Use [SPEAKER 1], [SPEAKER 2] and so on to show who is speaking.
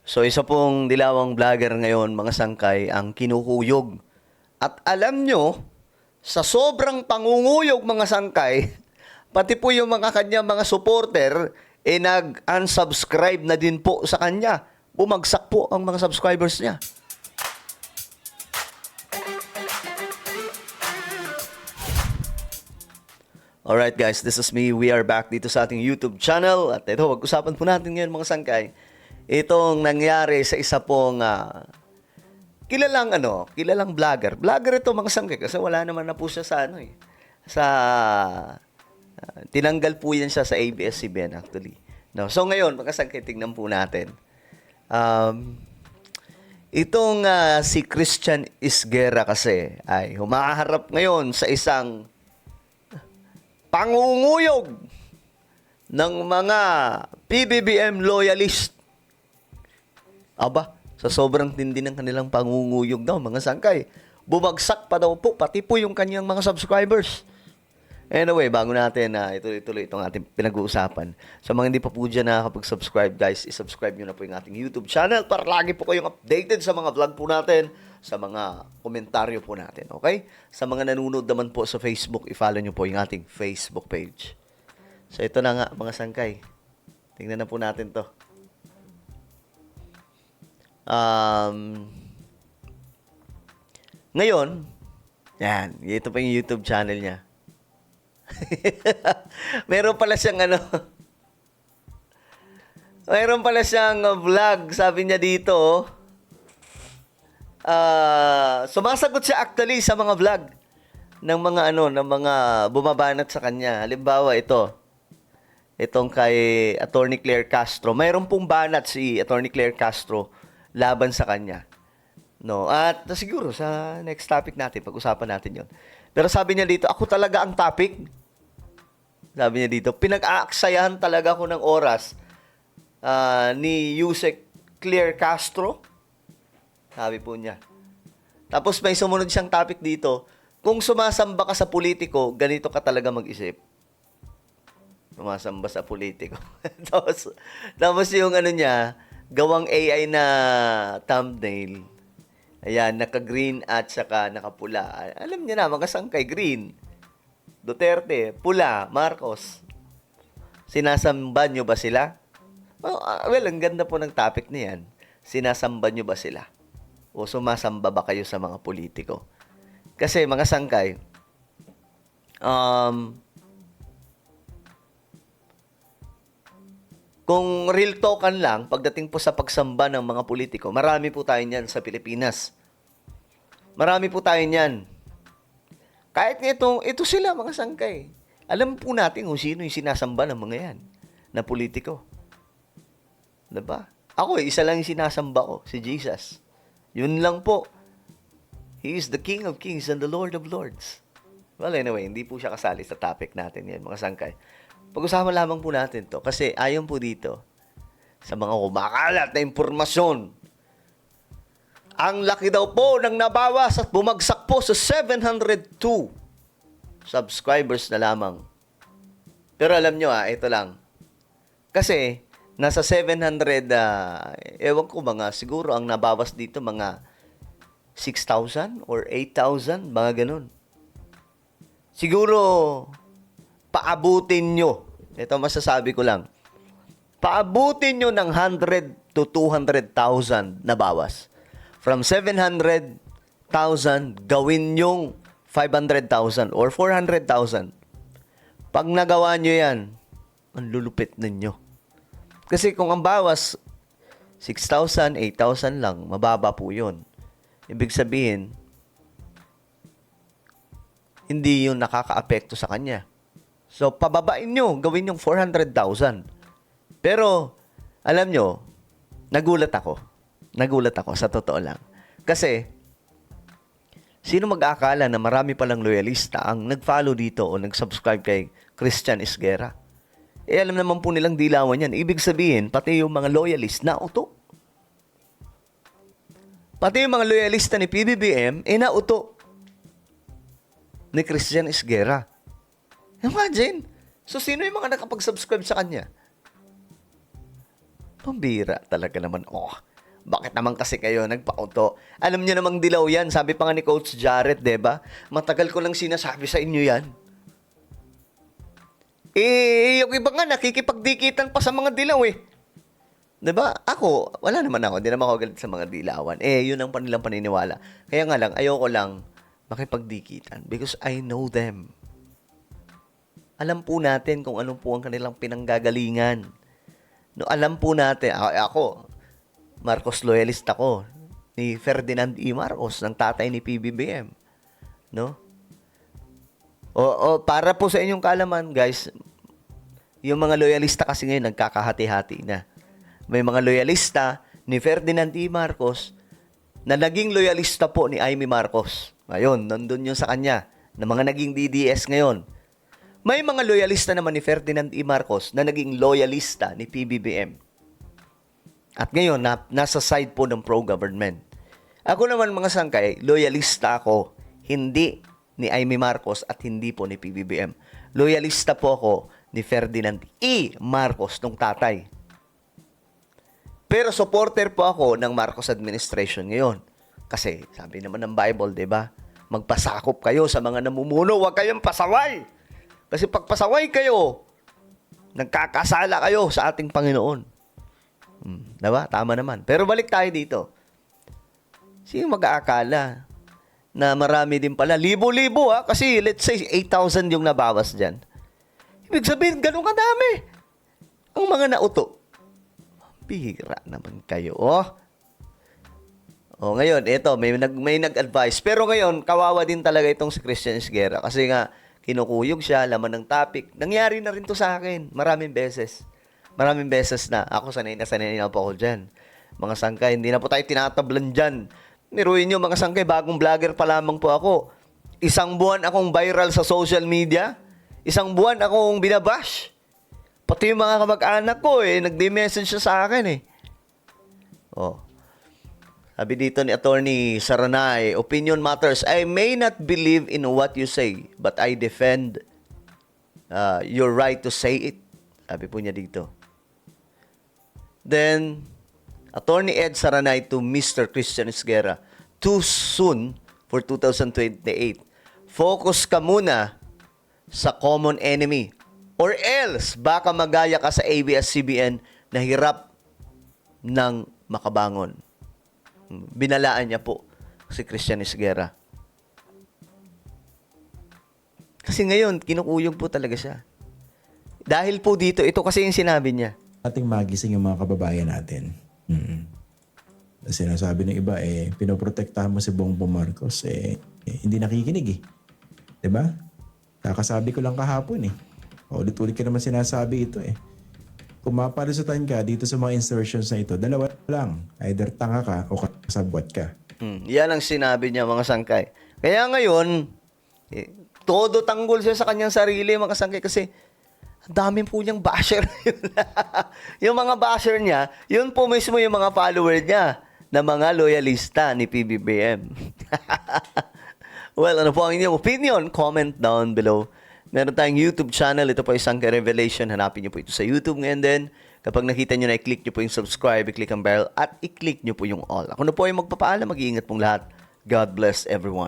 [SPEAKER 1] So isa pong dilawang vlogger ngayon mga sangkay ang kinukuyog. At alam nyo, sa sobrang pangunguyog mga sangkay, pati po yung mga kanya mga supporter, nag-unsubscribe na din po sa kanya. Bumagsak po ang mga subscribers niya. Alright guys, this is me. We are back dito sa ating YouTube channel. At ito, pag-usapan po natin ngayon mga sangkay. Itong nangyari sa isa pong kilalang vlogger. Vlogger ito mga sangkay kasi wala naman na po siya sa tinanggal po yan siya sa ABS-CBN actually. No, so ngayon, mga sangkay, tingnan po natin. Itong si Christian Isguera kasi ay humaharap ngayon sa isang pangunguyog ng mga PBBM loyalist. Aba, sa sobrang tindi ng kanilang pangunguyog daw, mga sangkay, bumagsak pa daw po, pati po yung kanyang mga subscribers. Anyway, bago natin ituloy itong ating pinag-uusapan. Sa mga hindi pa po dyan nakakapag-subscribe, guys, isubscribe nyo na po yung ating YouTube channel para lagi po kayong updated sa mga vlog po natin, sa mga komentaryo po natin, okay? Sa mga nanonood naman po sa Facebook, i-follow nyo po yung ating Facebook page. So, ito na nga, mga sangkay. Tingnan na po natin to. Ngayon, yan, ito pa yung YouTube channel niya. Meron pala siyang mayroon pala siyang vlog, sabi niya dito. Sumasagot siya actually sa mga vlog ng mga bumabanat sa kanya. Halimbawa itong kay Attorney Claire Castro. Mayroon pong banat si Attorney Claire Castro laban sa kanya. No, at siguro sa next topic natin, pag-usapan natin 'yon. Pero sabi niya dito, ako talaga ang topic. Sabi niya dito, pinag-aaksayahan talaga ako ng oras ni Yusek Claire Castro. Sabi po niya. Tapos may sumunod siyang topic dito, kung sumasamba ka sa politiko, ganito ka talaga mag-isip. Sumasamba sa politiko. tapos yung niya, gawang AI na thumbnail. Ayan, naka-green at saka naka-pula. Alam niyo na, mga sangkay, green. Duterte, pula, Marcos. Sinasamba niyo ba sila? Well, ang ganda po ng topic niyan. Sinasamba niyo ba sila? O sumasamba ba kayo sa mga politiko? Kasi mga sangkay, kung real talkan lang, pagdating po sa pagsamba ng mga politiko, marami po tayo niyan sa Pilipinas. Marami po tayo niyan. Kahit ito sila, mga sangkay. Alam po natin kung sino yung sinasamba ng mga yan na politiko. Diba? Ako, isa lang yung sinasamba ko, si Jesus. Yun lang po. He is the King of Kings and the Lord of Lords. Well, anyway, hindi po siya kasali sa topic natin yan, mga sangkay. Pag-usapan lamang po natin to kasi ayon po dito sa mga kumakalat na impormasyon. Ang laki daw po ng nabawas at bumagsak po sa 702 subscribers na lamang. Pero alam nyo ito lang. Kasi nasa 700, ewan ko siguro ang nabawas dito mga 6,000 or 8,000, mga ganun. Siguro paabutin nyo. Ito masasabi ko lang. Paabutin nyo ng 100 to 200,000 na bawas. From 700,000, gawin nyong 500,000 or 400,000. Pag nagawa nyo yan, ang lulupit ninyo. Kasi kung ang bawas 6,000, 8,000 lang, mababa po yun. Ibig sabihin, hindi yun nakaka-apekto sa kanya. So, pababain nyo, gawin yung 400,000. Pero, alam nyo, nagulat ako. Nagulat ako, sa totoo lang. Kasi, sino mag-aakala na marami palang loyalista ang nag-follow dito o nag-subscribe kay Christian Isguera? Alam naman po nilang dilawan yan. Ibig sabihin, pati yung mga loyalist na uto. Pati yung mga loyalista ni PBBM, nauto ni Christian Isguera. Imagine. So, sino yung mga nakapag-subscribe sa kanya? Pambira talaga naman. Bakit naman kasi kayo nagpauto? Alam niyo namang dilaw yan. Sabi pa nga ni Coach Jarrett, diba? Matagal ko lang sinasabi sa inyo yan. Yung iba nga, nakikipagdikitan pa sa mga dilaw eh. Diba? Ako, wala naman ako. Hindi naman ako galit sa mga dilawan. Yun ang panilang paniniwala. Kaya nga lang, ayoko lang makipagdikitan because I know them. Alam po natin kung ano po ang kanilang pinanggagalingan. No, alam po natin, ako, Marcos loyalist ako, ni Ferdinand E. Marcos, ng tatay ni PBBM. No? Para po sa inyong kaalaman, guys, yung mga loyalista kasi ngayon nagkakahati-hati na. May mga loyalista ni Ferdinand E. Marcos na naging loyalista po ni Amy Marcos. Ayun, nandun yun sa kanya, na mga naging DDS ngayon. May mga loyalista naman ni Ferdinand E. Marcos na naging loyalista ni PBBM. At ngayon, nasa side po ng pro-government. Ako naman mga sangkay, loyalista ako, hindi ni Amy Marcos at hindi po ni PBBM. Loyalista po ako ni Ferdinand E. Marcos, nung tatay. Pero supporter po ako ng Marcos administration ngayon. Kasi sabi naman ng Bible, 'di ba? Magpasakop kayo sa mga namumuno, huwag kayong pasaway. Kasi pag pasaway kayo, nagkakasala kayo sa ating Panginoon. Diba? Tama naman. Pero balik tayo dito. Sino mag-aakala na marami din pala? Libo-libo ha? Kasi let's say 8,000 yung nabawas dyan. Ibig sabihin, ganun kadami. Ang mga nauto. Bihira naman kayo. Ngayon, ito, may nag-advise. Pero ngayon, kawawa din talaga itong si Christian Esguerra. Kasi nga, kinukuyog siya, laman ng topic. Nangyari na rin to sa akin. Maraming beses. Maraming beses na. Ako, sanay na po ako dyan. Mga sangkay, hindi na po tayo tinatablan dyan. Niruin nyo, mga sangkay, bagong vlogger pa lamang po ako. Isang buwan akong viral sa social media. Isang buwan akong binabash. Pati yung mga kamag-anak ko, nagdi-message siya sa akin, Sabi dito ni Attorney Saranay, opinion matters. I may not believe in what you say, but I defend your right to say it. Sabi po niya dito. Then, Attorney Ed Saranay to Mr. Christian Esguerra, too soon for 2028. Focus ka muna sa common enemy. Or else, baka magaya ka sa ABS-CBN na hirap ng makabangon. Binalaan niya po si Christian Esguerra. Kasi ngayon, kinukuyog po talaga siya. Dahil po dito, ito kasi yung sinabi niya.
[SPEAKER 2] Ating magising yung mga kababayan natin. Sinasabi ng iba, pinoprotektahan mo si Bongbong Marcos, hindi nakikinig Diba? Kakasabi ko lang kahapon Ulit-ulit ka naman sinasabi ito Kung mapalusutan ka dito sa mga insertions na ito, dalawa lang. Either tanga ka o kasabwat ka.
[SPEAKER 1] Yan ang sinabi niya, mga sangkay. Kaya ngayon, todo tanggol siya sa kanyang sarili, mga sangkay, kasi ang daming po niyang basher. Yung mga basher niya, yun po mismo yung mga follower niya na mga loyalista ni PBBM. Well, ano po ang inyong opinion? Comment down below. Meron tayong YouTube channel. Ito po isang Revelation. Hanapin niyo po ito sa YouTube. Ngayon din, kapag nakita niyo na, i-click niyo po yung subscribe, i-click ang bell, at i-click niyo po yung all. Ako na po ay magpapaalam. Mag-iingat pong lahat. God bless everyone.